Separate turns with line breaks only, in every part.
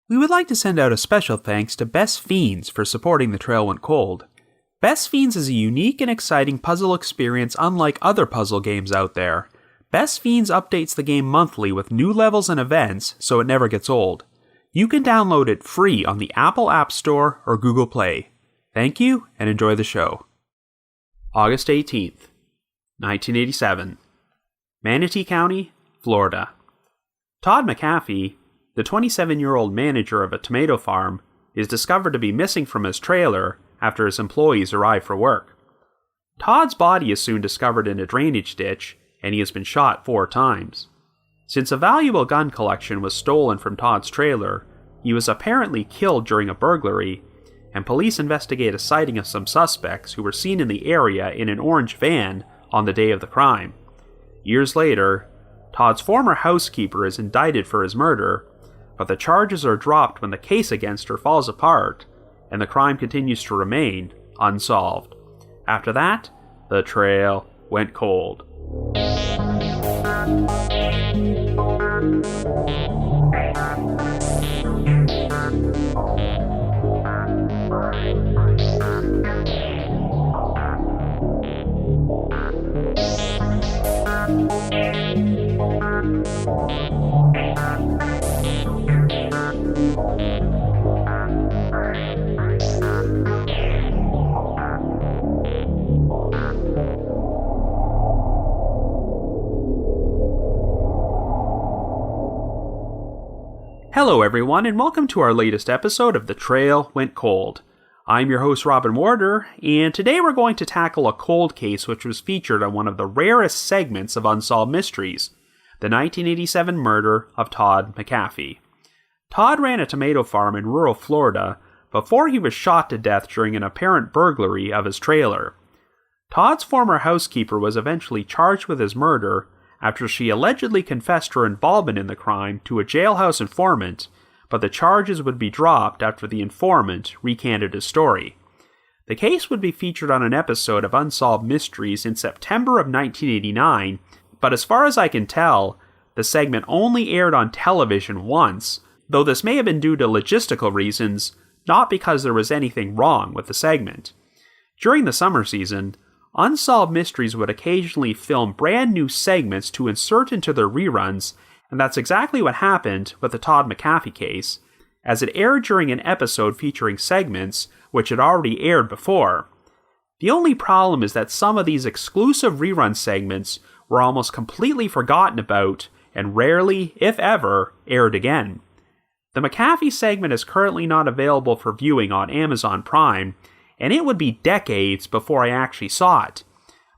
We would like to send out a special thanks to Best Fiends for supporting The Trail Went Cold. Best Fiends is a unique and exciting puzzle experience unlike other puzzle games out there. Best Fiends updates the game monthly with new levels and events, so it never gets old. You can download it free on the Apple App Store or Google Play. Thank you, and enjoy the show. August 18th, 1987. Manatee County, Florida. Todd McAfee, the 27-year-old manager of a tomato farm, is discovered to be missing from his trailer after his employees arrive for work. Todd's body is soon discovered in a drainage ditch, and he has been shot 4 times. Since a valuable gun collection was stolen from Todd's trailer, he was apparently killed during a burglary, and police investigate a sighting of some suspects who were seen in the area in an orange van on the day of the crime. Years later, Todd's former housekeeper is indicted for his murder, but the charges are dropped when the case against her falls apart, and the crime continues to remain unsolved. After that, the trail went cold. Hello everyone, and welcome to our latest episode of The Trail Went Cold. I'm your host Robin Warder, and today we're going to tackle a cold case which was featured on one of the rarest segments of Unsolved Mysteries, the 1987 murder of Todd McAfee. Todd ran a tomato farm in rural Florida before he was shot to death during an apparent burglary of his trailer. Todd's former housekeeper was eventually charged with his murder after she allegedly confessed her involvement in the crime to a jailhouse informant, but the charges would be dropped after the informant recanted his story. The case would be featured on an episode of Unsolved Mysteries in September of 1989, but as far as I can tell, the segment only aired on television once, though this may have been due to logistical reasons, not because there was anything wrong with the segment. During the summer season, Unsolved Mysteries would occasionally film brand new segments to insert into their reruns, and that's exactly what happened with the Todd McAfee case, as it aired during an episode featuring segments which had already aired before. The only problem is that some of these exclusive rerun segments were almost completely forgotten about and rarely, if ever, aired again. The McAfee segment is currently not available for viewing on Amazon Prime, and it would be decades before I actually saw it.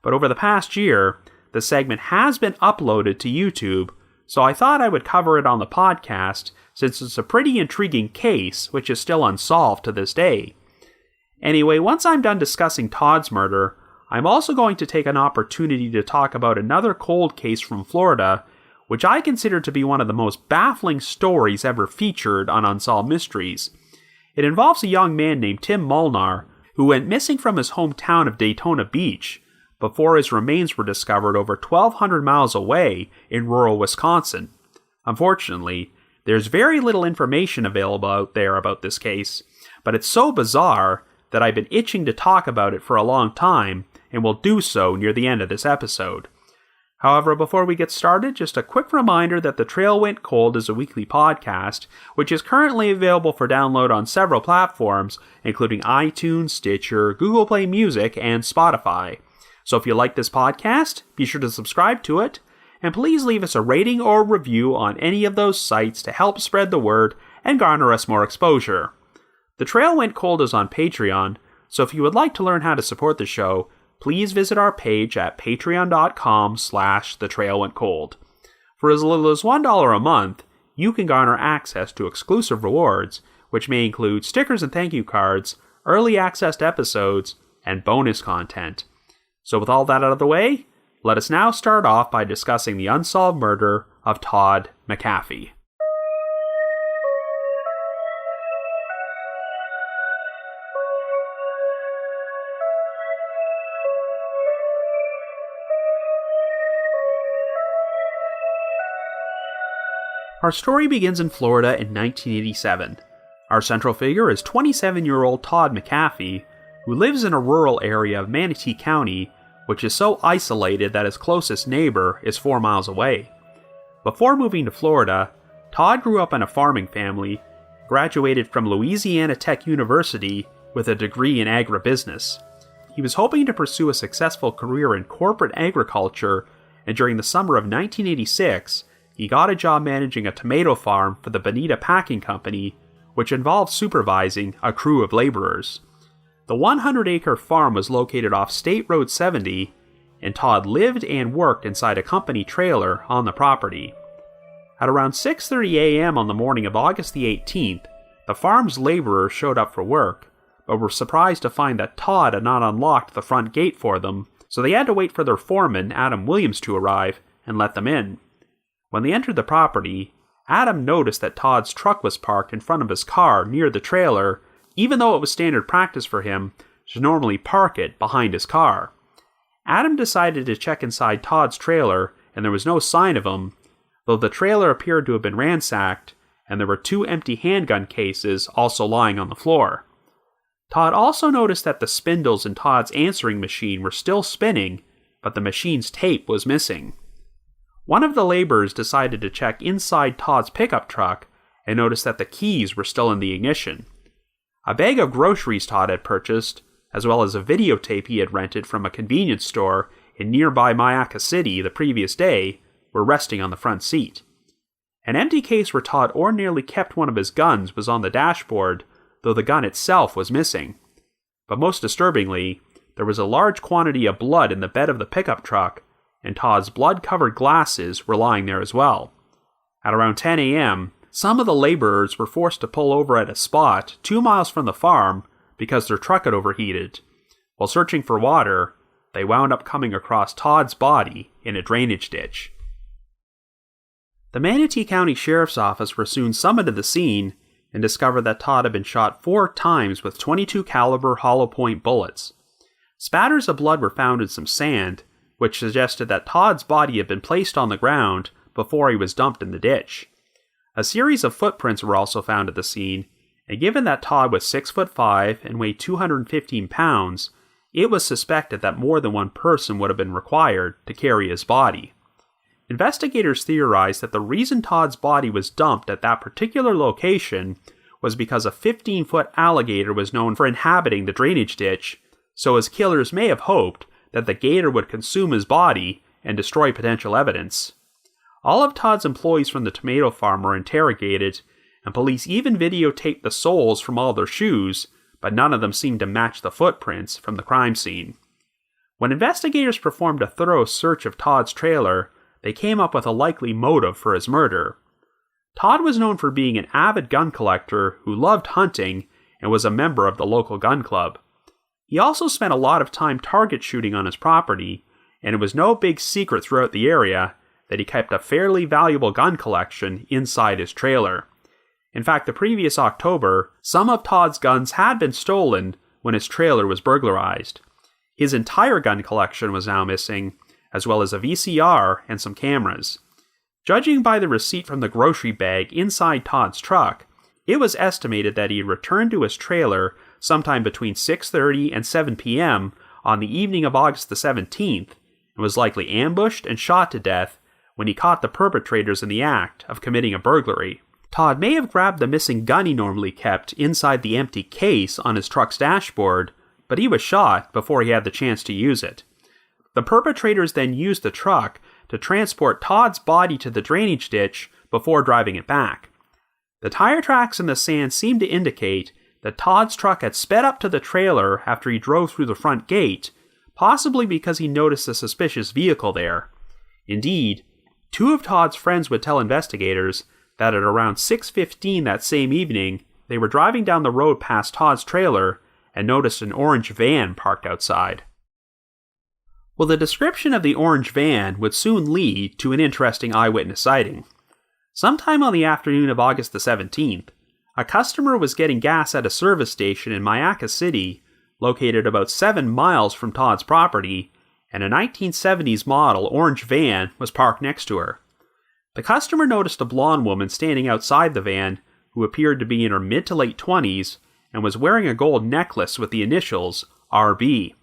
But over the past year, the segment has been uploaded to YouTube, so I thought I would cover it on the podcast since it's a pretty intriguing case which is still unsolved to this day. Anyway, once I'm done discussing Todd's murder, I'm also going to take an opportunity to talk about another cold case from Florida, which I consider to be one of the most baffling stories ever featured on Unsolved Mysteries. It involves a young man named Tim Molnar, who went missing from his hometown of Daytona Beach before his remains were discovered over 1,200 miles away in rural Wisconsin. Unfortunately, there's very little information available out there about this case, but it's so bizarre that I've been itching to talk about it for a long time, and will do so near the end of this episode. However, before we get started, just a quick reminder that The Trail Went Cold is a weekly podcast, which is currently available for download on several platforms, including iTunes, Stitcher, Google Play Music, and Spotify. So if you like this podcast, be sure to subscribe to it, and please leave us a rating or review on any of those sites to help spread the word and garner us more exposure. The Trail Went Cold is on Patreon, so if you would like to learn how to support the show, please visit our page at patreon.com/thetrailwentcold. For as little as $1 a month, you can garner access to exclusive rewards, which may include stickers and thank you cards, early access to episodes, and bonus content. So with all that out of the way, let us now start off by discussing the unsolved murder of Todd McAfee. Our story begins in Florida in 1987. Our central figure is 27-year-old Todd McAfee, who lives in a rural area of Manatee County, which is so isolated that his closest neighbor is 4 miles away. Before moving to Florida, Todd grew up in a farming family, graduated from Louisiana Tech University with a degree in agribusiness. He was hoping to pursue a successful career in corporate agriculture, and during the summer of 1986, he got a job managing a tomato farm for the Bonita Packing Company, which involved supervising a crew of laborers. The 100-acre farm was located off State Road 70, and Todd lived and worked inside a company trailer on the property. At around 6:30 a.m. on the morning of August the 18th, the farm's laborers showed up for work, but were surprised to find that Todd had not unlocked the front gate for them, so they had to wait for their foreman, Adam Williams, to arrive and let them in. When they entered the property, Adam noticed that Todd's truck was parked in front of his car near the trailer, even though it was standard practice for him to normally park it behind his car. Adam decided to check inside Todd's trailer, and there was no sign of him, though the trailer appeared to have been ransacked, and there were 2 empty handgun cases also lying on the floor. Todd also noticed that the spindles in Todd's answering machine were still spinning, but the machine's tape was missing. One of the laborers decided to check inside Todd's pickup truck and noticed that the keys were still in the ignition. A bag of groceries Todd had purchased, as well as a videotape he had rented from a convenience store in nearby Mayaca City the previous day, were resting on the front seat. An empty case where Todd ordinarily kept one of his guns was on the dashboard, though the gun itself was missing. But most disturbingly, there was a large quantity of blood in the bed of the pickup truck, and Todd's blood-covered glasses were lying there as well. At around 10 a.m., some of the laborers were forced to pull over at a spot 2 miles from the farm because their truck had overheated. While searching for water, they wound up coming across Todd's body in a drainage ditch. The Manatee County Sheriff's Office were soon summoned to the scene and discovered that Todd had been shot 4 times with .22 caliber hollow point bullets. Spatters of blood were found in some sand, which suggested that Todd's body had been placed on the ground before he was dumped in the ditch. A series of footprints were also found at the scene, and given that Todd was 6'5" and weighed 215 pounds, it was suspected that more than one person would have been required to carry his body. Investigators theorized that the reason Todd's body was dumped at that particular location was because a 15-foot alligator was known for inhabiting the drainage ditch, so his killers may have hoped that the gator would consume his body and destroy potential evidence. All of Todd's employees from the tomato farm were interrogated, and police even videotaped the soles from all their shoes, but none of them seemed to match the footprints from the crime scene. When investigators performed a thorough search of Todd's trailer, they came up with a likely motive for his murder. Todd was known for being an avid gun collector who loved hunting and was a member of the local gun club. He also spent a lot of time target shooting on his property, and it was no big secret throughout the area that he kept a fairly valuable gun collection inside his trailer. In fact, the previous October, some of Todd's guns had been stolen when his trailer was burglarized. His entire gun collection was now missing, as well as a VCR and some cameras. Judging by the receipt from the grocery bag inside Todd's truck, it was estimated that he had returned to his trailer sometime between 6:30 and 7 p.m. on the evening of August the 17th, and was likely ambushed and shot to death when he caught the perpetrators in the act of committing a burglary. Todd may have grabbed the missing gun he normally kept inside the empty case on his truck's dashboard, but he was shot before he had the chance to use it. The perpetrators then used the truck to transport Todd's body to the drainage ditch before driving it back. The tire tracks in the sand seemed to indicate that Todd's truck had sped up to the trailer after he drove through the front gate, possibly because he noticed a suspicious vehicle there. Indeed, 2 of Todd's friends would tell investigators that at around 6:15 that same evening, they were driving down the road past Todd's trailer and noticed an orange van parked outside. Well, the description of the orange van would soon lead to an interesting eyewitness sighting. Sometime on the afternoon of August the 17th, a customer was getting gas at a service station in Mayaca City, located about 7 miles from Todd's property, and a 1970s model orange van was parked next to her. The customer noticed a blonde woman standing outside the van who appeared to be in her mid to late 20s and was wearing a gold necklace with the initials RB.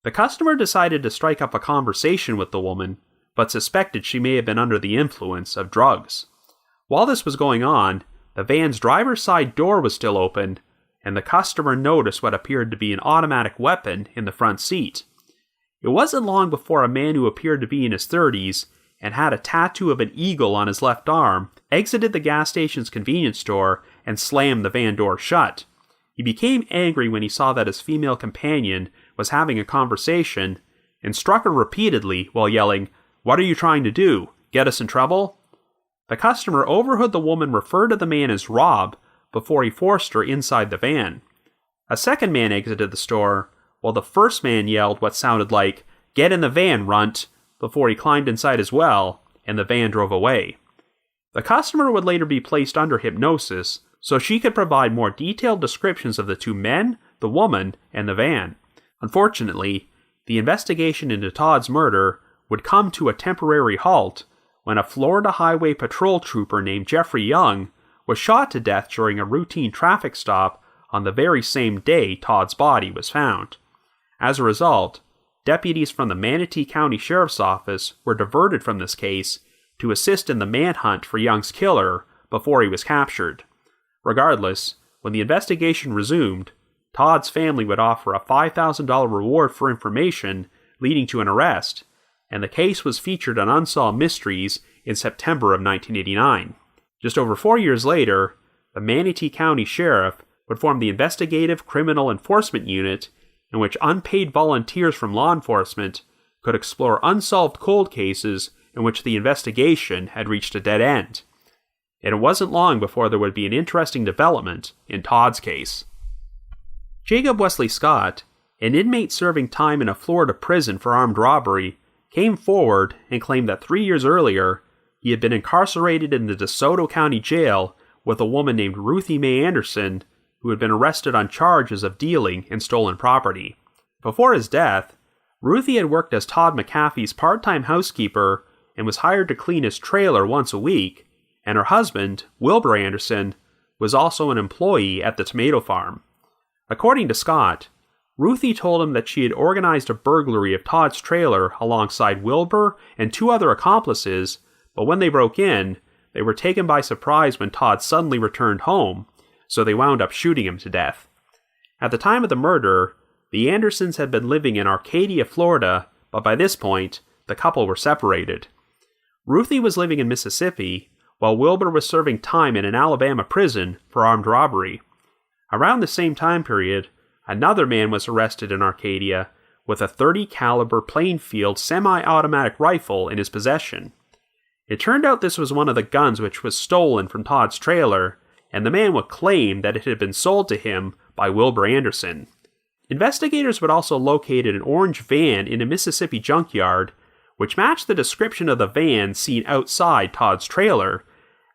The customer decided to strike up a conversation with the woman, but suspected she may have been under the influence of drugs. While this was going on, the van's driver's side door was still open, and the customer noticed what appeared to be an automatic weapon in the front seat. It wasn't long before a man who appeared to be in his 30s and had a tattoo of an eagle on his left arm exited the gas station's convenience store and slammed the van door shut. He became angry when he saw that his female companion was having a conversation and struck her repeatedly while yelling, "What are you trying to do? Get us in trouble?" The customer overheard the woman refer to the man as Rob before he forced her inside the van. A second man exited the store, while the first man yelled what sounded like, "Get in the van, runt," before he climbed inside as well, and the van drove away. The customer would later be placed under hypnosis so she could provide more detailed descriptions of the two men, the woman, and the van. Unfortunately, the investigation into Todd's murder would come to a temporary halt when a Florida Highway Patrol trooper named Jeffrey Young was shot to death during a routine traffic stop on the very same day Todd's body was found. As a result, deputies from the Manatee County Sheriff's Office were diverted from this case to assist in the manhunt for Young's killer before he was captured. Regardless, when the investigation resumed, Todd's family would offer a $5,000 reward for information leading to an arrest, and the case was featured on Unsolved Mysteries in September of 1989. Just over 4 years later, the Manatee County Sheriff would form the Investigative Criminal Enforcement Unit, in which unpaid volunteers from law enforcement could explore unsolved cold cases in which the investigation had reached a dead end. And it wasn't long before there would be an interesting development in Todd's case. Jacob Wesley Scott, an inmate serving time in a Florida prison for armed robbery, came forward and claimed that 3 years earlier, he had been incarcerated in the DeSoto County Jail with a woman named Ruthie Mae Anderson, who had been arrested on charges of dealing in stolen property. Before his death, Ruthie had worked as Todd McAfee's part-time housekeeper and was hired to clean his trailer once a week, and her husband, Wilbur Anderson, was also an employee at the tomato farm. According to Scott, Ruthie told him that she had organized a burglary of Todd's trailer alongside Wilbur and 2 other accomplices, but when they broke in, they were taken by surprise when Todd suddenly returned home, so they wound up shooting him to death. At the time of the murder, the Andersons had been living in Arcadia, Florida, but by this point, the couple were separated. Ruthie was living in Mississippi, while Wilbur was serving time in an Alabama prison for armed robbery. Around the same time period, another man was arrested in Arcadia with a .30 caliber Plainfield semi-automatic rifle in his possession. It turned out this was one of the guns which was stolen from Todd's trailer, and the man would claim that it had been sold to him by Wilbur Anderson. Investigators would also locate an orange van in a Mississippi junkyard, which matched the description of the van seen outside Todd's trailer,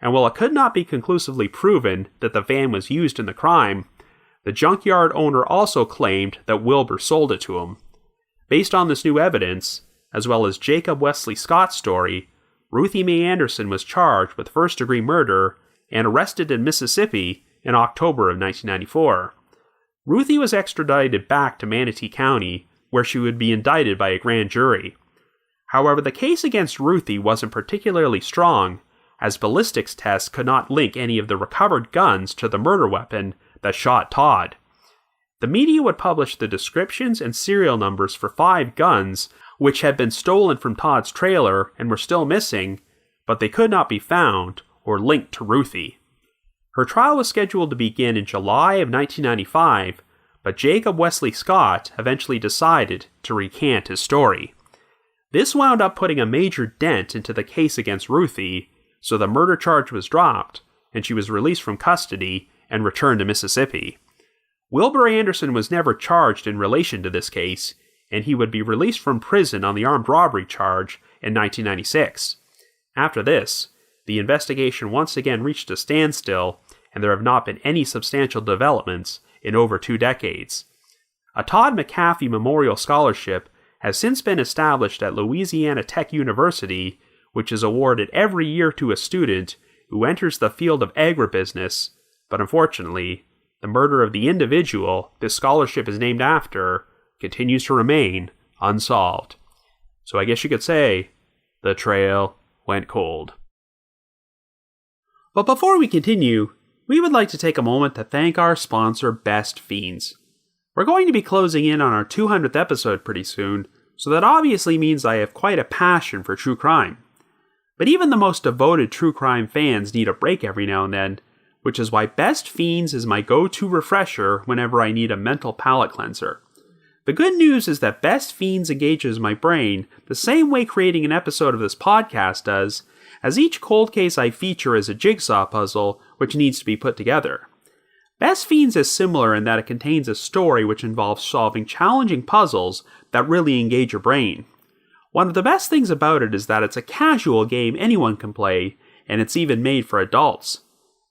and while it could not be conclusively proven that the van was used in the crime, the junkyard owner also claimed that Wilbur sold it to him. Based on this new evidence, as well as Jacob Wesley Scott's story, Ruthie Mae Anderson was charged with first-degree murder and arrested in Mississippi in October of 1994. Ruthie was extradited back to Manatee County, where she would be indicted by a grand jury. However, the case against Ruthie wasn't particularly strong, as ballistics tests could not link any of the recovered guns to the murder weapon that shot Todd. The media would publish the descriptions and serial numbers for 5 guns which had been stolen from Todd's trailer and were still missing, but they could not be found or linked to Ruthie. Her trial was scheduled to begin in July of 1995, but Jacob Wesley Scott eventually decided to recant his story. This wound up putting a major dent into the case against Ruthie, so the murder charge was dropped, and she was released from custody and returned to Mississippi. Wilbur Anderson was never charged in relation to this case, and he would be released from prison on the armed robbery charge in 1996. After this, the investigation once again reached a standstill, and there have not been any substantial developments in over 2 decades. A Todd McAfee Memorial Scholarship has since been established at Louisiana Tech University, which is awarded every year to a student who enters the field of agribusiness, but unfortunately, the murder of the individual this scholarship is named after continues to remain unsolved. So I guess you could say, the trail went cold. But before we continue, we would like to take a moment to thank our sponsor, Best Fiends. We're going to be closing in on our 200th episode pretty soon, so that obviously means I have quite a passion for true crime. But even the most devoted true crime fans need a break every now and then, which is why Best Fiends is my go-to refresher whenever I need a mental palate cleanser. The good news is that Best Fiends engages my brain the same way creating an episode of this podcast does, as each cold case I feature is a jigsaw puzzle which needs to be put together. Best Fiends is similar in that it contains a story which involves solving challenging puzzles that really engage your brain. One of the best things about it is that it's a casual game anyone can play, and it's even made for adults.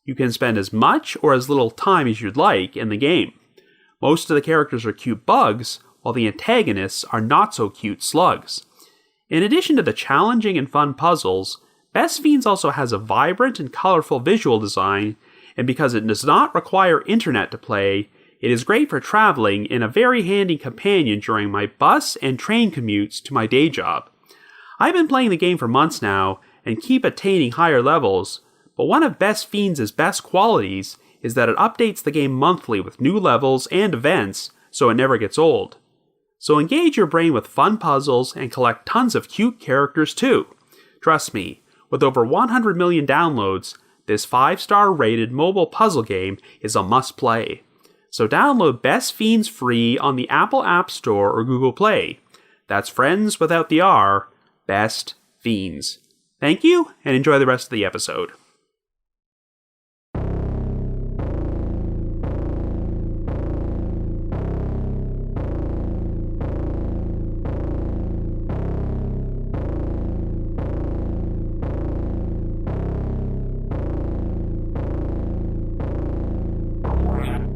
You can spend as much or as little time as you'd like in the game. Most of the characters are cute bugs, while the antagonists are not so cute slugs. In addition to the challenging and fun puzzles, Best Fiends also has a vibrant and colorful visual design, and because it does not require internet to play, it is great for traveling and a very handy companion during my bus and train commutes to my day job. I've been playing the game for months now, and keep attaining higher levels, but one of Best Fiends' best qualities is that it updates the game monthly with new levels and events, so it never gets old. So engage your brain with fun puzzles and collect tons of cute characters too. Trust me, with over 100 million downloads, this 5-star rated mobile puzzle game is a must-play. So download Best Fiends free on the Apple App Store or Google Play. That's friends without the R, Best Fiends. Thank you, and enjoy the rest of the episode.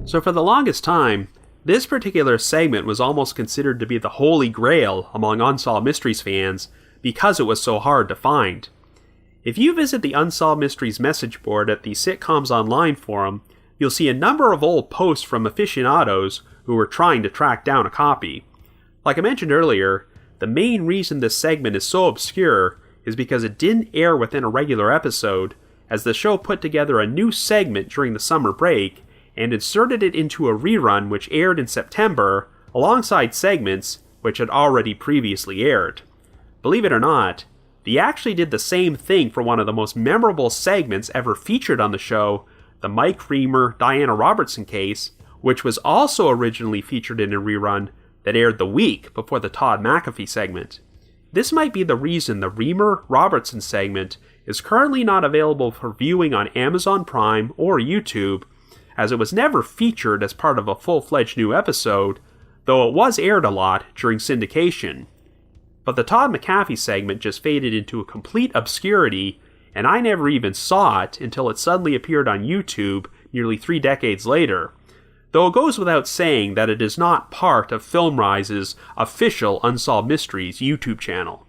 So for the longest time, this particular segment was almost considered to be the holy grail among Unsolved Mysteries fans because it was so hard to find. If you visit the Unsolved Mysteries message board at the Sitcoms Online forum, you'll see a number of old posts from aficionados who were trying to track down a copy. Like I mentioned earlier, the main reason this segment is so obscure is because it didn't air within a regular episode, as the show put together a new segment during the summer break and inserted it into a rerun which aired in September, alongside segments which had already previously aired. Believe it or not, they actually did the same thing for one of the most memorable segments ever featured on the show, the Mike Reamer-Diana Robertson case, which was also originally featured in a rerun that aired the week before the Todd McAfee segment. This might be the reason the Reamer-Robertson segment is currently not available for viewing on Amazon Prime or YouTube, as it was never featured as part of a full-fledged new episode, though it was aired a lot during syndication. But the Todd McAfee segment just faded into a complete obscurity, and I never even saw it until it suddenly appeared on YouTube nearly 3 decades later, though it goes without saying that it is not part of FilmRise's official Unsolved Mysteries YouTube channel.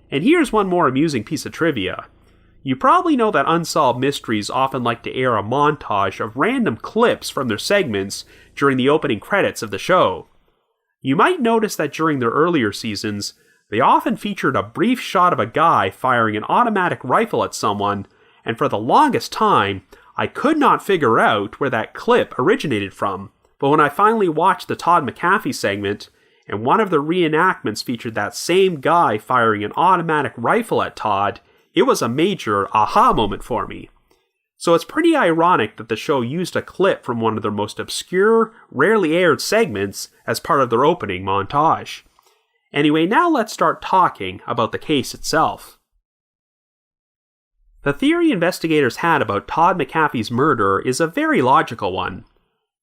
And here's one more amusing piece of trivia. You probably know that Unsolved Mysteries often like to air a montage of random clips from their segments during the opening credits of the show. You might notice that during their earlier seasons, they often featured a brief shot of a guy firing an automatic rifle at someone, and for the longest time, I could not figure out where that clip originated from. But when I finally watched the Todd McAfee segment, and one of the reenactments featured that same guy firing an automatic rifle at Todd, it was a major aha moment for me. So it's pretty ironic that the show used a clip from one of their most obscure, rarely aired segments as part of their opening montage. Anyway, now let's start talking about the case itself. The theory investigators had about Todd McAfee's murder is a very logical one.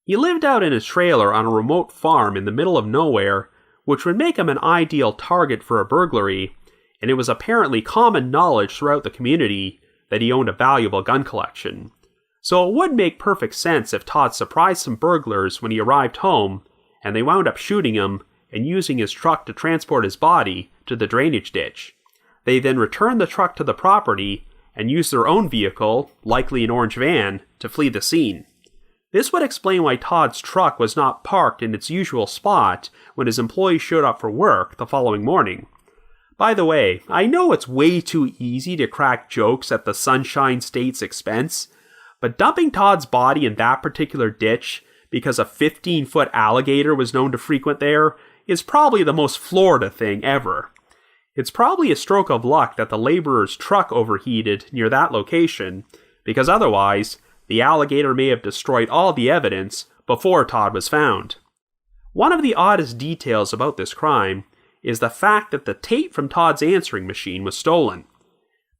He lived out in his trailer on a remote farm in the middle of nowhere, which would make him an ideal target for a burglary, and it was apparently common knowledge throughout the community that he owned a valuable gun collection. So it would make perfect sense if Todd surprised some burglars when he arrived home, and they wound up shooting him and using his truck to transport his body to the drainage ditch. They then returned the truck to the property and used their own vehicle, likely an orange van, to flee the scene. This would explain why Todd's truck was not parked in its usual spot when his employees showed up for work the following morning. By the way, I know it's way too easy to crack jokes at the Sunshine State's expense, but dumping Todd's body in that particular ditch because a 15-foot alligator was known to frequent there is probably the most Florida thing ever. It's probably a stroke of luck that the laborer's truck overheated near that location, because otherwise, the alligator may have destroyed all the evidence before Todd was found. One of the oddest details about this crime is the fact that the tape from Todd's answering machine was stolen.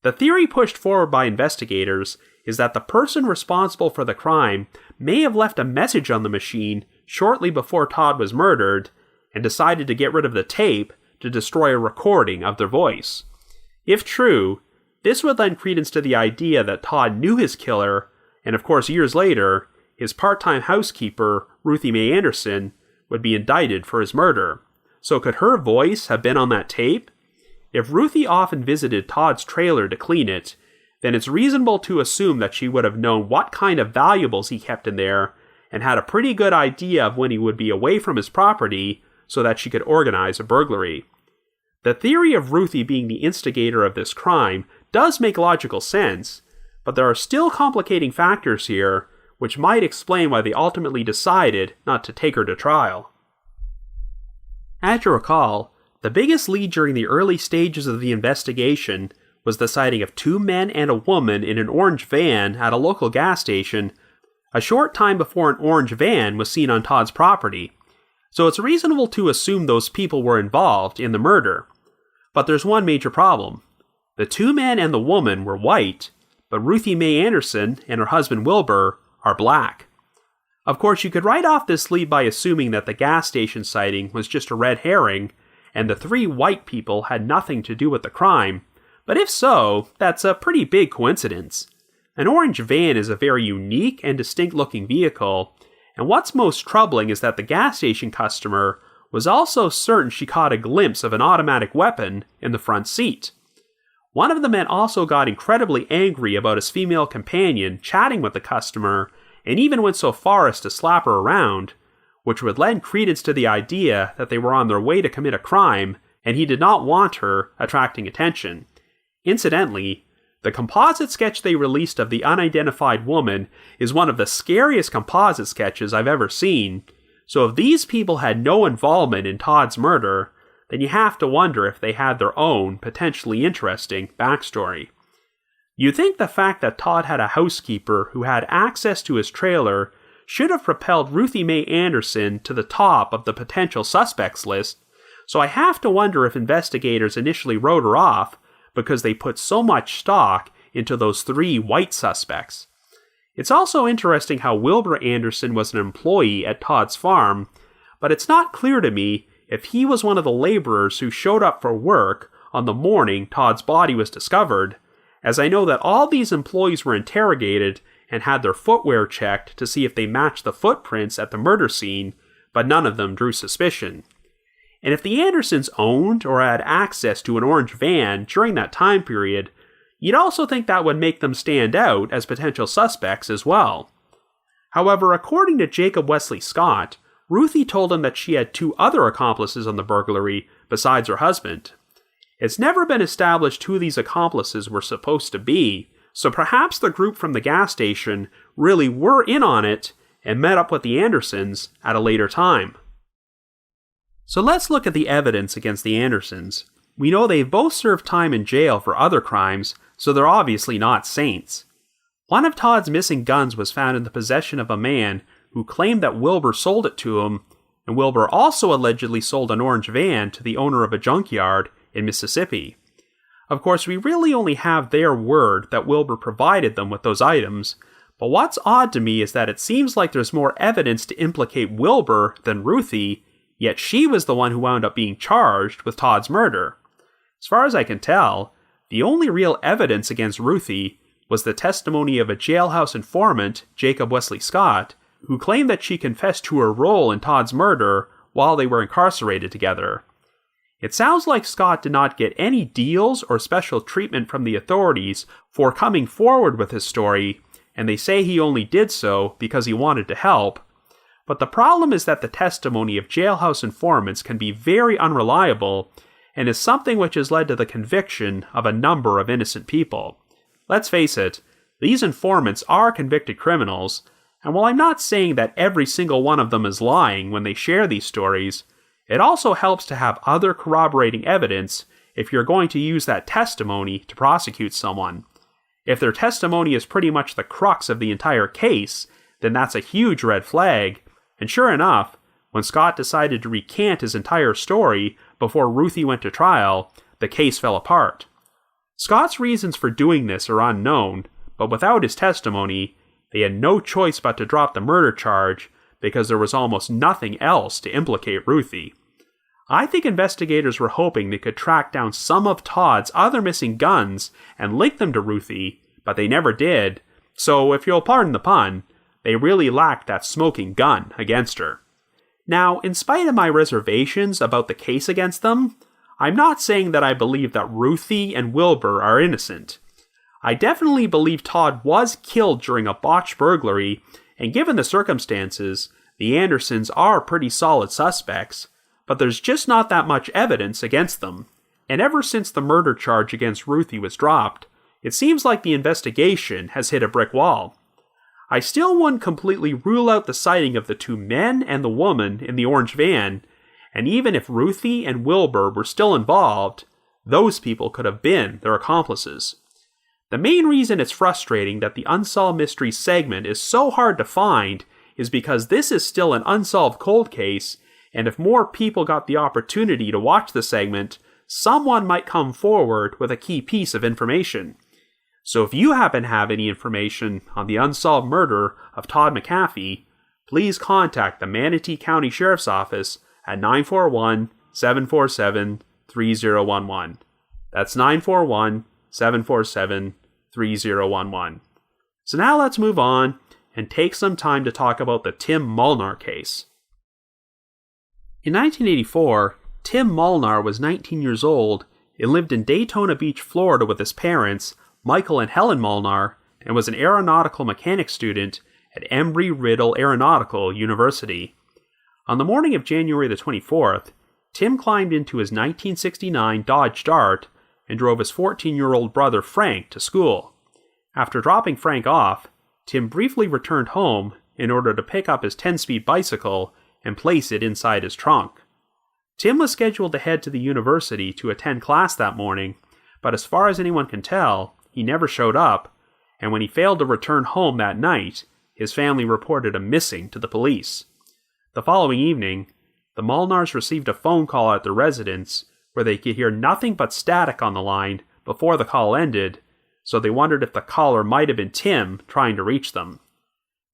The theory pushed forward by investigators is that the person responsible for the crime may have left a message on the machine shortly before Todd was murdered and decided to get rid of the tape to destroy a recording of their voice. If true, this would lend credence to the idea that Todd knew his killer, and of course years later, his part-time housekeeper, Ruthie Mae Anderson, would be indicted for his murder. So could her voice have been on that tape? If Ruthie often visited Todd's trailer to clean it, then it's reasonable to assume that she would have known what kind of valuables he kept in there and had a pretty good idea of when he would be away from his property so that she could organize a burglary. The theory of Ruthie being the instigator of this crime does make logical sense, but there are still complicating factors here which might explain why they ultimately decided not to take her to trial. As you recall, the biggest lead during the early stages of the investigation was the sighting of 2 men and a woman in an orange van at a local gas station a short time before an orange van was seen on Todd's property, so it's reasonable to assume those people were involved in the murder. But there's one major problem. The 2 men and the woman were white, but Ruthie Mae Anderson and her husband Wilbur are black. Of course, you could write off this lead by assuming that the gas station sighting was just a red herring, and the 3 white people had nothing to do with the crime, but if so, that's a pretty big coincidence. An orange van is a very unique and distinct-looking vehicle, and what's most troubling is that the gas station customer was also certain she caught a glimpse of an automatic weapon in the front seat. One of the men also got incredibly angry about his female companion chatting with the customer, and even went so far as to slap her around, which would lend credence to the idea that they were on their way to commit a crime, and he did not want her attracting attention. Incidentally, the composite sketch they released of the unidentified woman is one of the scariest composite sketches I've ever seen, so if these people had no involvement in Todd's murder, then you have to wonder if they had their own potentially interesting backstory. You'd think the fact that Todd had a housekeeper who had access to his trailer should have propelled Ruthie Mae Anderson to the top of the potential suspects list, so I have to wonder if investigators initially wrote her off because they put so much stock into those 3 white suspects. It's also interesting how Wilbur Anderson was an employee at Todd's farm, but it's not clear to me if he was one of the laborers who showed up for work on the morning Todd's body was discovered, as I know that all these employees were interrogated and had their footwear checked to see if they matched the footprints at the murder scene, but none of them drew suspicion. And if the Andersons owned or had access to an orange van during that time period, you'd also think that would make them stand out as potential suspects as well. However, according to Jacob Wesley Scott, Ruthie told him that she had 2 other accomplices on the burglary besides her husband. It's never been established who these accomplices were supposed to be, so perhaps the group from the gas station really were in on it and met up with the Andersons at a later time. So let's look at the evidence against the Andersons. We know they've both served time in jail for other crimes, so they're obviously not saints. One of Todd's missing guns was found in the possession of a man who claimed that Wilbur sold it to him, and Wilbur also allegedly sold an orange van to the owner of a junkyard in Mississippi. Of course, we really only have their word that Wilbur provided them with those items, but what's odd to me is that it seems like there's more evidence to implicate Wilbur than Ruthie, yet she was the one who wound up being charged with Todd's murder. As far as I can tell, the only real evidence against Ruthie was the testimony of a jailhouse informant, Jacob Wesley Scott, who claimed that she confessed to her role in Todd's murder while they were incarcerated together. It sounds like Scott did not get any deals or special treatment from the authorities for coming forward with his story, and they say he only did so because he wanted to help. But the problem is that the testimony of jailhouse informants can be very unreliable, and is something which has led to the conviction of a number of innocent people. Let's face it, these informants are convicted criminals, and while I'm not saying that every single one of them is lying when they share these stories, it also helps to have other corroborating evidence if you're going to use that testimony to prosecute someone. If their testimony is pretty much the crux of the entire case, then that's a huge red flag, and sure enough, when Scott decided to recant his entire story before Ruthie went to trial, the case fell apart. Scott's reasons for doing this are unknown, but without his testimony, they had no choice but to drop the murder charge because there was almost nothing else to implicate Ruthie. I think investigators were hoping they could track down some of Todd's other missing guns and link them to Ruthie, but they never did, so if you'll pardon the pun, they really lacked that smoking gun against her. Now, in spite of my reservations about the case against them, I'm not saying that I believe that Ruthie and Wilbur are innocent. I definitely believe Todd was killed during a botched burglary, and given the circumstances, the Andersons are pretty solid suspects, but there's just not that much evidence against them. And ever since the murder charge against Ruthie was dropped, it seems like the investigation has hit a brick wall. I still wouldn't completely rule out the sighting of the two men and the woman in the orange van, and even if Ruthie and Wilbur were still involved, those people could have been their accomplices. The main reason it's frustrating that the Unsolved Mysteries segment is so hard to find is because this is still an unsolved cold case, and if more people got the opportunity to watch the segment, someone might come forward with a key piece of information. So if you happen to have any information on the unsolved murder of Todd McAfee, please contact the Manatee County Sheriff's Office at 941-747-3011. That's 941-747-3011. So now let's move on and take some time to talk about the Tim Molnar case. In 1984, Tim Molnar was 19 years old and lived in Daytona Beach, Florida with his parents, Michael and Helen Molnar, and was an aeronautical mechanics student at Embry-Riddle Aeronautical University. On the morning of January the 24th, Tim climbed into his 1969 Dodge Dart and drove his 14-year-old brother Frank to school. After dropping Frank off, Tim briefly returned home in order to pick up his 10-speed bicycle and place it inside his trunk. Tim was scheduled to head to the university to attend class that morning, but as far as anyone can tell, he never showed up, and when he failed to return home that night, his family reported him missing to the police. The following evening, the Molnars received a phone call at their residence where they could hear nothing but static on the line before the call ended, so they wondered if the caller might have been Tim trying to reach them.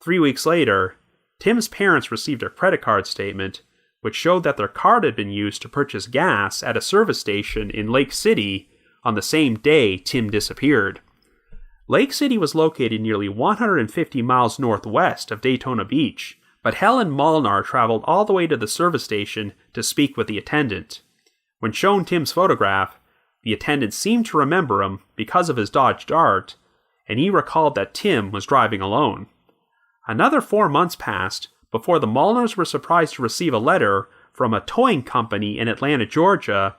3 weeks later, Tim's parents received a credit card statement which showed that their card had been used to purchase gas at a service station in Lake City on the same day Tim disappeared. Lake City was located nearly 150 miles northwest of Daytona Beach, but Helen Molnar traveled all the way to the service station to speak with the attendant. When shown Tim's photograph, the attendant seemed to remember him because of his Dodge Dart, and he recalled that Tim was driving alone. Another 4 months passed before the Molnars were surprised to receive a letter from a towing company in Atlanta, Georgia,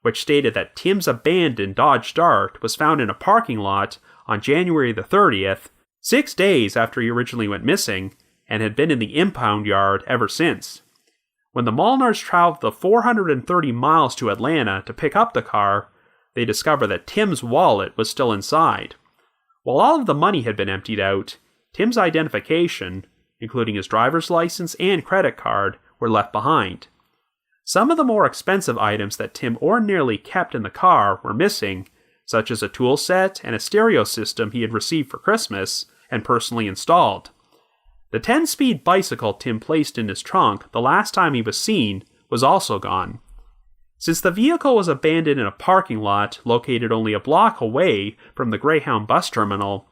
which stated that Tim's abandoned Dodge Dart was found in a parking lot on January the 30th, 6 days after he originally went missing, and had been in the impound yard ever since. When the Molnars traveled the 430 miles to Atlanta to pick up the car, they discovered that Tim's wallet was still inside. While all of the money had been emptied out, Tim's identification, including his driver's license and credit card, were left behind. Some of the more expensive items that Tim ordinarily kept in the car were missing, such as a tool set and a stereo system he had received for Christmas and personally installed. The 10-speed bicycle Tim placed in his trunk the last time he was seen was also gone. Since the vehicle was abandoned in a parking lot located only a block away from the Greyhound bus terminal,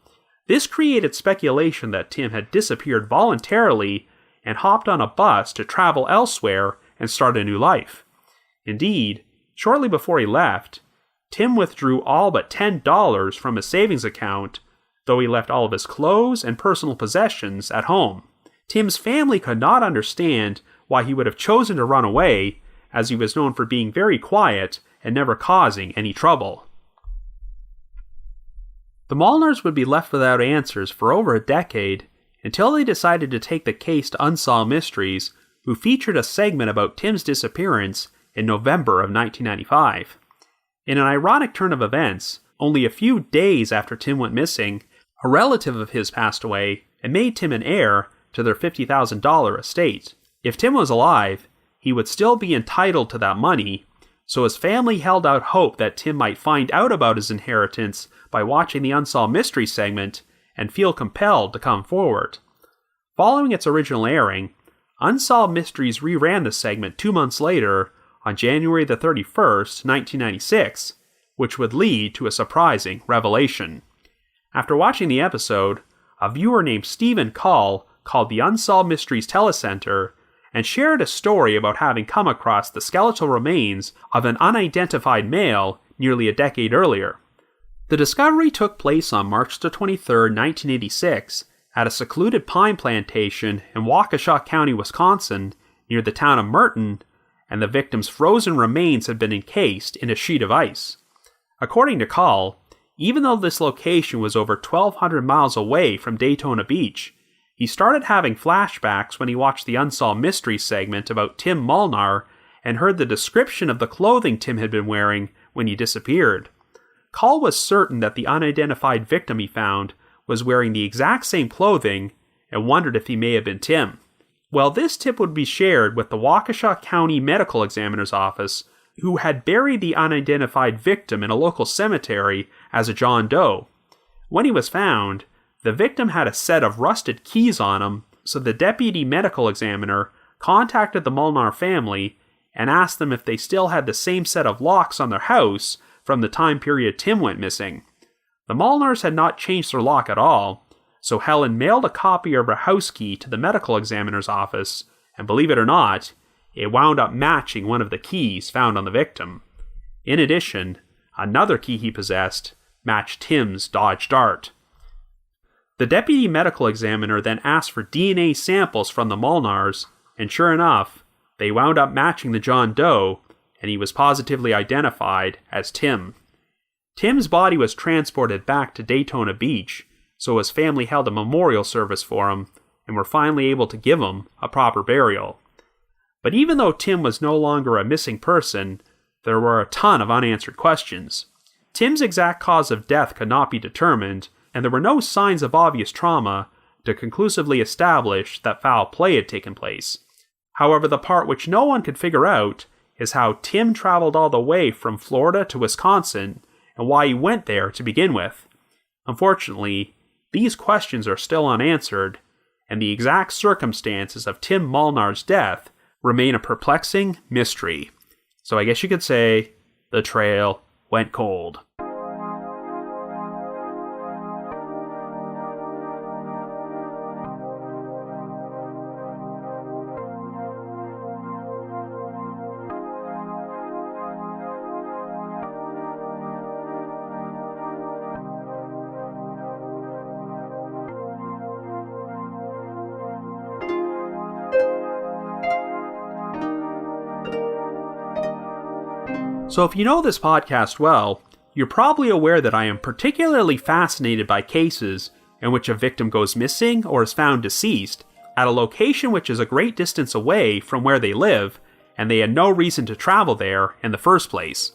this created speculation that Tim had disappeared voluntarily and hopped on a bus to travel elsewhere and start a new life. Indeed, Shortly before he left, Tim withdrew all but $10 from his savings account, though he left all of his clothes and personal possessions at home. Tim's family could not understand why he would have chosen to run away, as he was known for being very quiet and never causing any trouble. The Molnars would be left without answers for over a decade until they decided to take the case to Unsolved Mysteries, who featured a segment about Tim's disappearance in November of 1995. In an ironic turn of events, only a few days after Tim went missing, a relative of his passed away and made Tim an heir to their $50,000 estate. If Tim was alive, he would still be entitled to that money, so his family held out hope that Tim might find out about his inheritance by watching the Unsolved Mysteries segment and feel compelled to come forward. Following its original airing, Unsolved Mysteries reran the segment 2 months later on January the 31st, 1996, which would lead to a surprising revelation. After watching the episode, a viewer named Stephen called the Unsolved Mysteries Telecenter and shared a story about having come across the skeletal remains of an unidentified male nearly a decade earlier. The discovery took place on March 23, 1986, at a secluded pine plantation in Waukesha County, Wisconsin, near the town of Merton, and the victim's frozen remains had been encased in a sheet of ice. According to Call, even though this location was over 1,200 miles away from Daytona Beach, he started having flashbacks when he watched the Unsolved Mysteries segment about Tim Molnar and heard the description of the clothing Tim had been wearing when he disappeared. Call was certain that the unidentified victim he found was wearing the exact same clothing and wondered if he may have been Tim. Well, this tip would be shared with the Waukesha County Medical Examiner's Office, who had buried the unidentified victim in a local cemetery as a John Doe. When he was found, the victim had a set of rusted keys on him, so the deputy medical examiner contacted the Molnar family and asked them if they still had the same set of locks on their house from the time period Tim went missing. The Molnars had not changed their lock at all, so Helen mailed a copy of her house key to the medical examiner's office, and believe it or not, it wound up matching one of the keys found on the victim. In addition, another key he possessed matched Tim's Dodge Dart. The deputy medical examiner then asked for DNA samples from the Molnars, and sure enough, they wound up matching the John Doe, and he was positively identified as Tim. Tim's body was transported back to Daytona Beach, so his family held a memorial service for him and were finally able to give him a proper burial. But even though Tim was no longer a missing person, there were a ton of unanswered questions. Tim's exact cause of death could not be determined, and there were no signs of obvious trauma to conclusively establish that foul play had taken place. However, the part which no one could figure out is how Tim traveled all the way from Florida to Wisconsin and why he went there to begin with. Unfortunately, these questions are still unanswered, and the exact circumstances of Tim Molnar's death remain a perplexing mystery. So I guess you could say the trail went cold. So if you know this podcast well, you're probably aware that I am particularly fascinated by cases in which a victim goes missing or is found deceased at a location which is a great distance away from where they live, and they had no reason to travel there in the first place.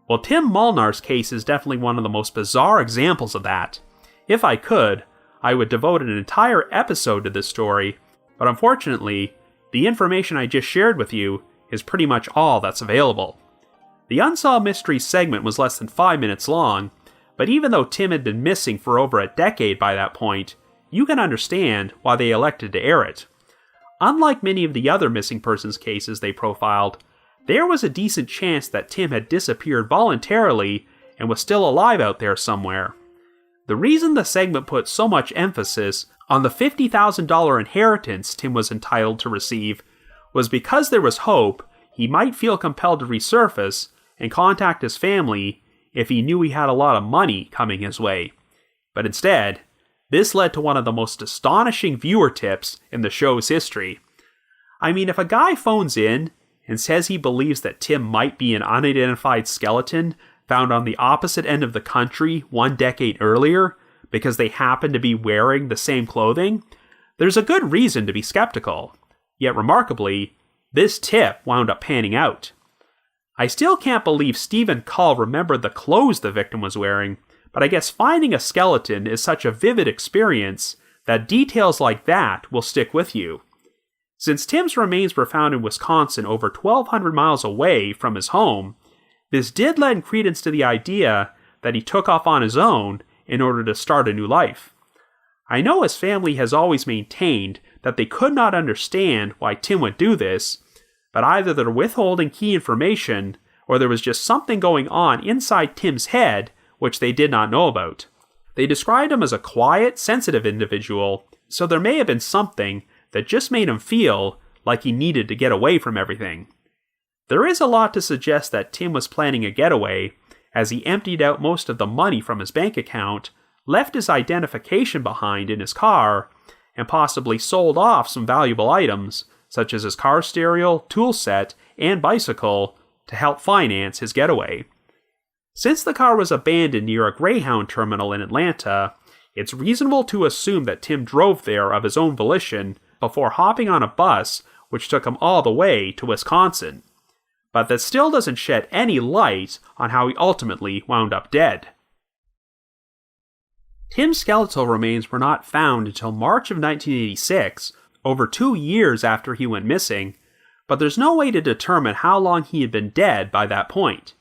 Well, Tim Molnar's case is definitely one of the most bizarre examples of that. If I could, I would devote an entire episode to this story, but unfortunately, the information I just shared with you is pretty much all that's available. The Unsolved Mysteries segment was less than 5 minutes long, but even though Tim had been missing for over a decade by that point, you can understand why they elected to air it. Unlike many of the other missing persons cases they profiled, there was a decent chance that Tim had disappeared voluntarily and was still alive out there somewhere. The reason the segment put so much emphasis on the $50,000 inheritance Tim was entitled to receive was because there was hope he might feel compelled to resurface and contact his family if he knew he had a lot of money coming his way. But instead, this led to one of the most astonishing viewer tips in the show's history. I mean, if a guy phones in and says he believes that Tim might be an unidentified skeleton found on the opposite end of the country 1 decade earlier because they happen to be wearing the same clothing, there's a good reason to be skeptical. Yet remarkably, this tip wound up panning out. I still can't believe Stephen Cull remembered the clothes the victim was wearing, but I guess finding a skeleton is such a vivid experience that details like that will stick with you. Since Tim's remains were found in Wisconsin over 1,200 miles away from his home, this did lend credence to the idea that he took off on his own in order to start a new life. I know his family has always maintained that they could not understand why Tim would do this, but either they're withholding key information or there was just something going on inside Tim's head which they did not know about. They described him as a quiet, sensitive individual, so there may have been something that just made him feel like he needed to get away from everything. There is a lot to suggest that Tim was planning a getaway, as he emptied out most of the money from his bank account, left his identification behind in his car, and possibly sold off some valuable items, such as his car stereo, tool set, and bicycle, to help finance his getaway. Since the car was abandoned near a Greyhound terminal in Atlanta, it's reasonable to assume that Tim drove there of his own volition before hopping on a bus which took him all the way to Wisconsin. But that still doesn't shed any light on how he ultimately wound up dead. Tim's skeletal remains were not found until March of 1986, over 2 years after he went missing, but there's no way to determine how long he had been dead by that point.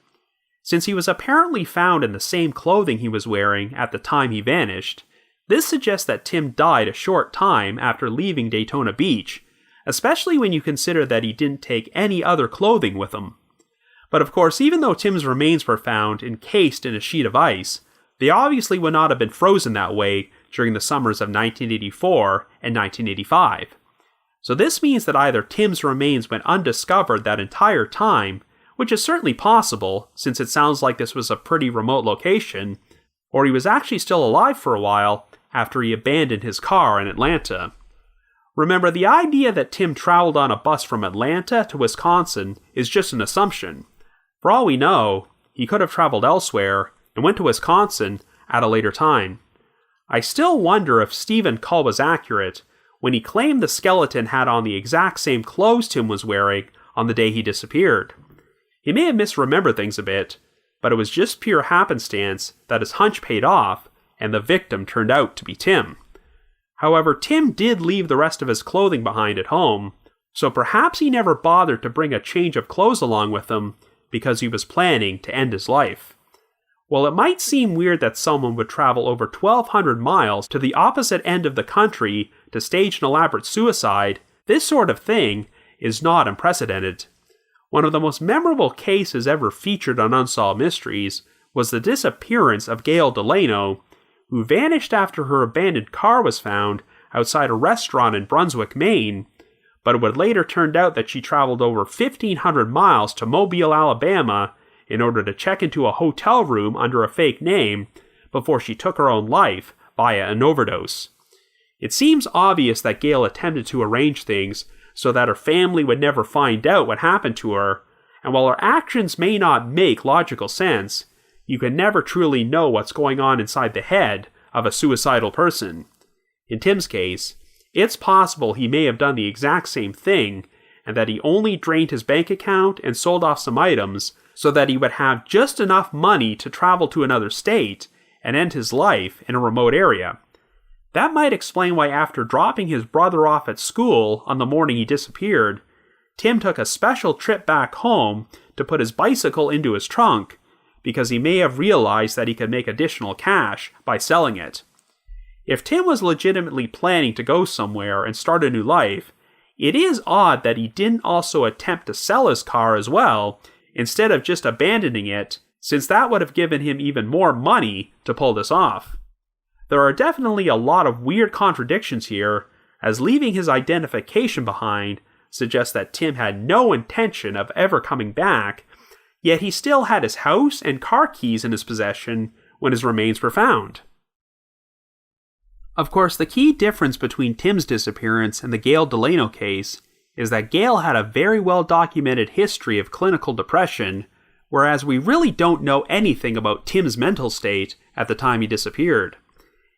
Since he was apparently found in the same clothing he was wearing at the time he vanished, this suggests that Tim died a short time after leaving Daytona Beach, especially when you consider that he didn't take any other clothing with him. But of course, even though Tim's remains were found encased in a sheet of ice, they obviously would not have been frozen that way during the summers of 1984 and 1985. So this means that either Tim's remains went undiscovered that entire time, which is certainly possible since it sounds like this was a pretty remote location, or he was actually still alive for a while after he abandoned his car in Atlanta. Remember, the idea that Tim traveled on a bus from Atlanta to Wisconsin is just an assumption. For all we know, he could have traveled elsewhere and went to Wisconsin at a later time. I still wonder if Stephen Cull was accurate when he claimed the skeleton had on the exact same clothes Tim was wearing on the day he disappeared. He may have misremembered things a bit, but it was just pure happenstance that his hunch paid off and the victim turned out to be Tim. However, Tim did leave the rest of his clothing behind at home, so perhaps he never bothered to bring a change of clothes along with him because he was planning to end his life. While it might seem weird that someone would travel over 1,200 miles to the opposite end of the country to stage an elaborate suicide, this sort of thing is not unprecedented. One of the most memorable cases ever featured on Unsolved Mysteries was the disappearance of Gail Delano, who vanished after her abandoned car was found outside a restaurant in Brunswick, Maine, but it would later turn out that she traveled over 1,500 miles to Mobile, Alabama, in order to check into a hotel room under a fake name before she took her own life via an overdose. It seems obvious that Gail attempted to arrange things so that her family would never find out what happened to her, and while her actions may not make logical sense, you can never truly know what's going on inside the head of a suicidal person. In Tim's case, it's possible he may have done the exact same thing, and that he only drained his bank account and sold off some items so that he would have just enough money to travel to another state and end his life in a remote area. That might explain why after dropping his brother off at school on the morning he disappeared, Tim took a special trip back home to put his bicycle into his trunk, because he may have realized that he could make additional cash by selling it. If Tim was legitimately planning to go somewhere and start a new life, it is odd that he didn't also attempt to sell his car as well, instead of just abandoning it, since that would have given him even more money to pull this off. There are definitely a lot of weird contradictions here, as leaving his identification behind suggests that Tim had no intention of ever coming back, yet he still had his house and car keys in his possession when his remains were found. Of course, the key difference between Tim's disappearance and the Gail Delano case is that Gail had a very well-documented history of clinical depression, whereas we really don't know anything about Tim's mental state at the time he disappeared.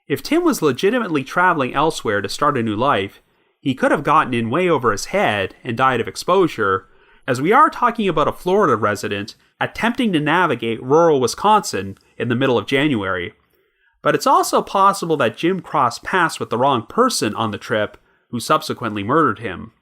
If Tim was legitimately traveling elsewhere to start a new life, he could have gotten in way over his head and died of exposure, as we are talking about a Florida resident attempting to navigate rural Wisconsin in the middle of January. But it's also possible that Jim crossed paths with the wrong person on the trip, who subsequently murdered him.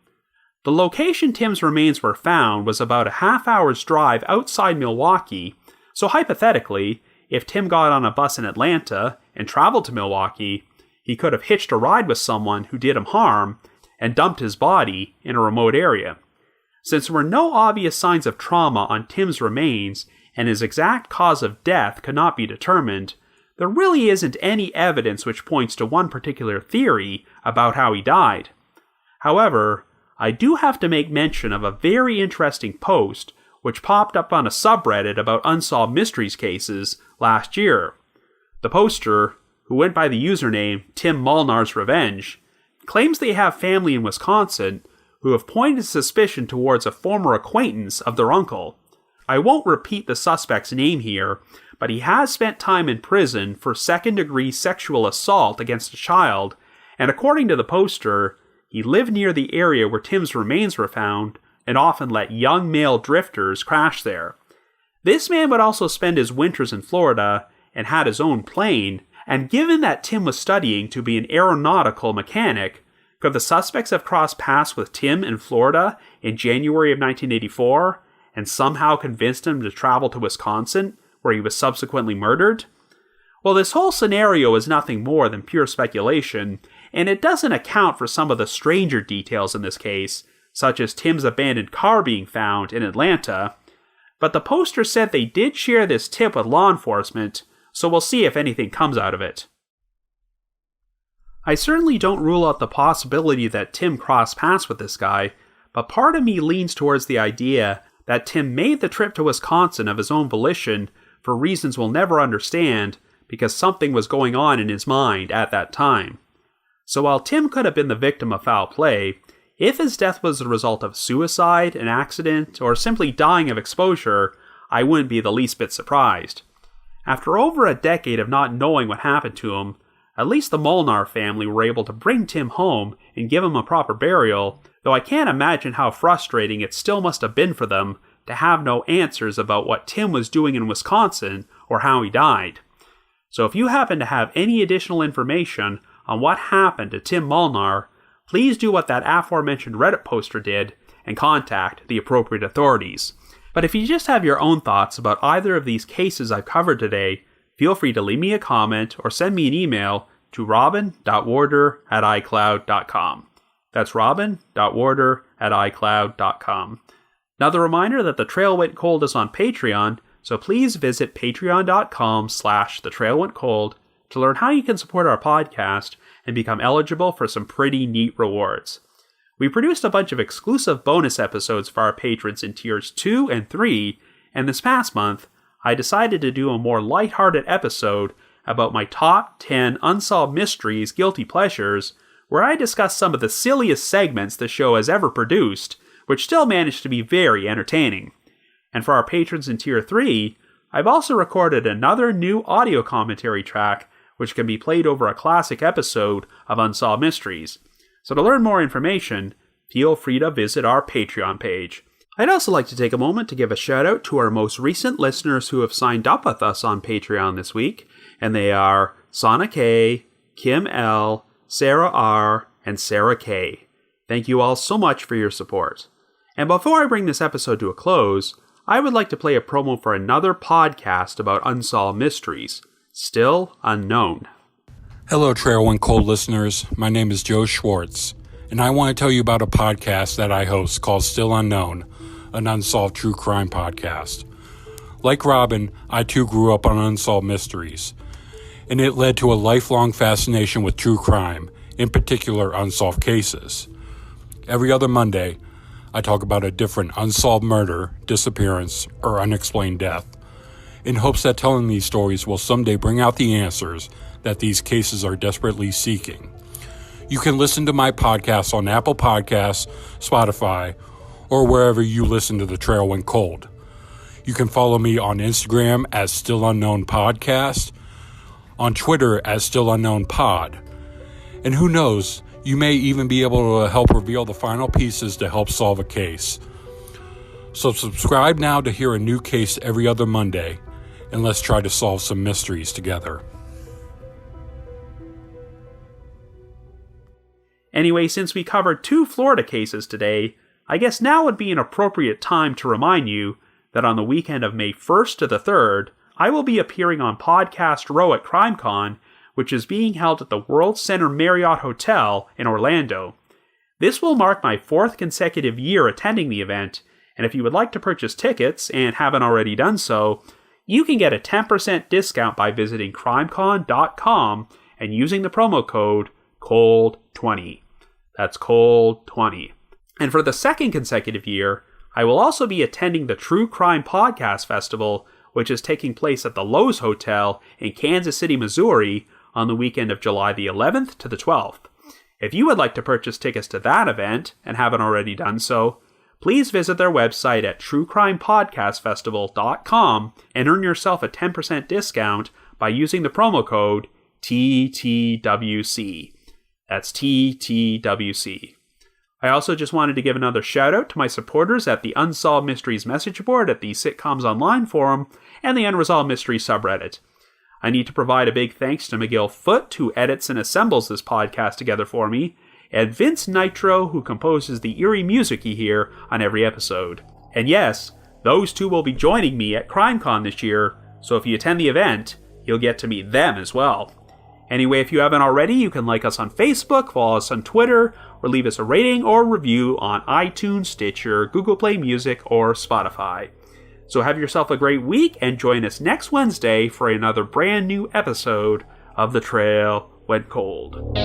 The location Tim's remains were found was about a half-hour's drive outside Milwaukee, so hypothetically, if Tim got on a bus in Atlanta and traveled to Milwaukee, he could have hitched a ride with someone who did him harm and dumped his body in a remote area. Since there were no obvious signs of trauma on Tim's remains and his exact cause of death could not be determined, there really isn't any evidence which points to one particular theory about how he died. However, I do have to make mention of a very interesting post which popped up on a subreddit about Unsolved Mysteries cases last year. The poster, who went by the username Tim Molnar's Revenge, claims they have family in Wisconsin who have pointed suspicion towards a former acquaintance of their uncle. I won't repeat the suspect's name here, but he has spent time in prison for second-degree sexual assault against a child, and according to the poster, he lived near the area where Tim's remains were found and often let young male drifters crash there. This man would also spend his winters in Florida and had his own plane, and given that Tim was studying to be an aeronautical mechanic, could the suspects have crossed paths with Tim in Florida in January of 1984 and somehow convinced him to travel to Wisconsin, where he was subsequently murdered? Well, this whole scenario is nothing more than pure speculation, and it doesn't account for some of the stranger details in this case, such as Tim's abandoned car being found in Atlanta, but the poster said they did share this tip with law enforcement, so we'll see if anything comes out of it. I certainly don't rule out the possibility that Tim crossed paths with this guy, but part of me leans towards the idea that Tim made the trip to Wisconsin of his own volition for reasons we'll never understand because something was going on in his mind at that time. So while Tim could have been the victim of foul play, if his death was the result of suicide, an accident, or simply dying of exposure, I wouldn't be the least bit surprised. After over a decade of not knowing what happened to him, at least the Molnar family were able to bring Tim home and give him a proper burial, though I can't imagine how frustrating it still must have been for them to have no answers about what Tim was doing in Wisconsin or how he died. So if you happen to have any additional information on what happened to Tim Molnar, please do what that aforementioned Reddit poster did and contact the appropriate authorities. But if you just have your own thoughts about either of these cases I've covered today, feel free to leave me a comment or send me an email to robin.warder@icloud.com. That's robin.warder@icloud.com. Another reminder that The Trail Went Cold is on Patreon, so please visit patreon.com/thetrailwentcold to learn how you can support our podcast and become eligible for some pretty neat rewards. We produced a bunch of exclusive bonus episodes for our patrons in tiers 2 and 3, and this past month, I decided to do a more lighthearted episode about my top 10 Unsolved Mysteries guilty pleasures, where I discuss some of the silliest segments the show has ever produced, which still managed to be very entertaining. And for our patrons in tier 3, I've also recorded another new audio commentary track, which can be played over a classic episode of Unsolved Mysteries. So to learn more information, feel free to visit our Patreon page. I'd also like to take a moment to give a shout out to our most recent listeners who have signed up with us on Patreon this week, and they are Sana K, Kim L, Sarah R, and Sarah K. Thank you all so much for your support. And before I bring this episode to a close, I would like to play a promo for another podcast about Unsolved Mysteries, Still Unknown.
Hello, Trail Went Cold listeners. My name is Joe Schwartz, and I want to tell you about a podcast that I host called Still Unknown, an unsolved true crime podcast. Like Robin, I too grew up on Unsolved Mysteries, and it led to a lifelong fascination with true crime, in particular unsolved cases. Every other Monday, I talk about a different unsolved murder, disappearance, or unexplained death, in hopes that telling these stories will someday bring out the answers that these cases are desperately seeking. You can listen to my podcast on Apple Podcasts, Spotify, or wherever you listen to The Trail Went Cold. You can follow me on Instagram as Still Unknown Podcast, on Twitter as Still Unknown Pod. And who knows, you may even be able to help reveal the final pieces to help solve a case. So subscribe now to hear a new case every other Monday, and let's try to solve some mysteries together.
Anyway, since we covered 2 Florida cases today, I guess now would be an appropriate time to remind you that on the weekend of May 1st to the 3rd, I will be appearing on Podcast Row at CrimeCon, which is being held at the World Center Marriott Hotel in Orlando. This will mark my 4th consecutive year attending the event, and if you would like to purchase tickets and haven't already done so, you can get a 10% discount by visiting crimecon.com and using the promo code COLD20. That's COLD20. And for the 2nd consecutive year, I will also be attending the True Crime Podcast Festival, which is taking place at the Lowe's Hotel in Kansas City, Missouri, on the weekend of July the 11th to the 12th. If you would like to purchase tickets to that event and haven't already done so, please visit their website at truecrimepodcastfestival.com and earn yourself a 10% discount by using the promo code TTWC. That's TTWC. I also just wanted to give another shout out to my supporters at the Unsolved Mysteries message board at the Sitcoms Online forum and the Unresolved Mysteries subreddit. I need to provide a big thanks to McGill Foote, who edits and assembles this podcast together for me, and Vince Nitro, who composes the eerie music you hear on every episode. And yes, those 2 will be joining me at CrimeCon this year, so if you attend the event, you'll get to meet them as well. Anyway, if you haven't already, you can like us on Facebook, follow us on Twitter, or leave us a rating or review on iTunes, Stitcher, Google Play Music, or Spotify. So have yourself a great week and join us next Wednesday for another brand new episode of The Trail Went Cold.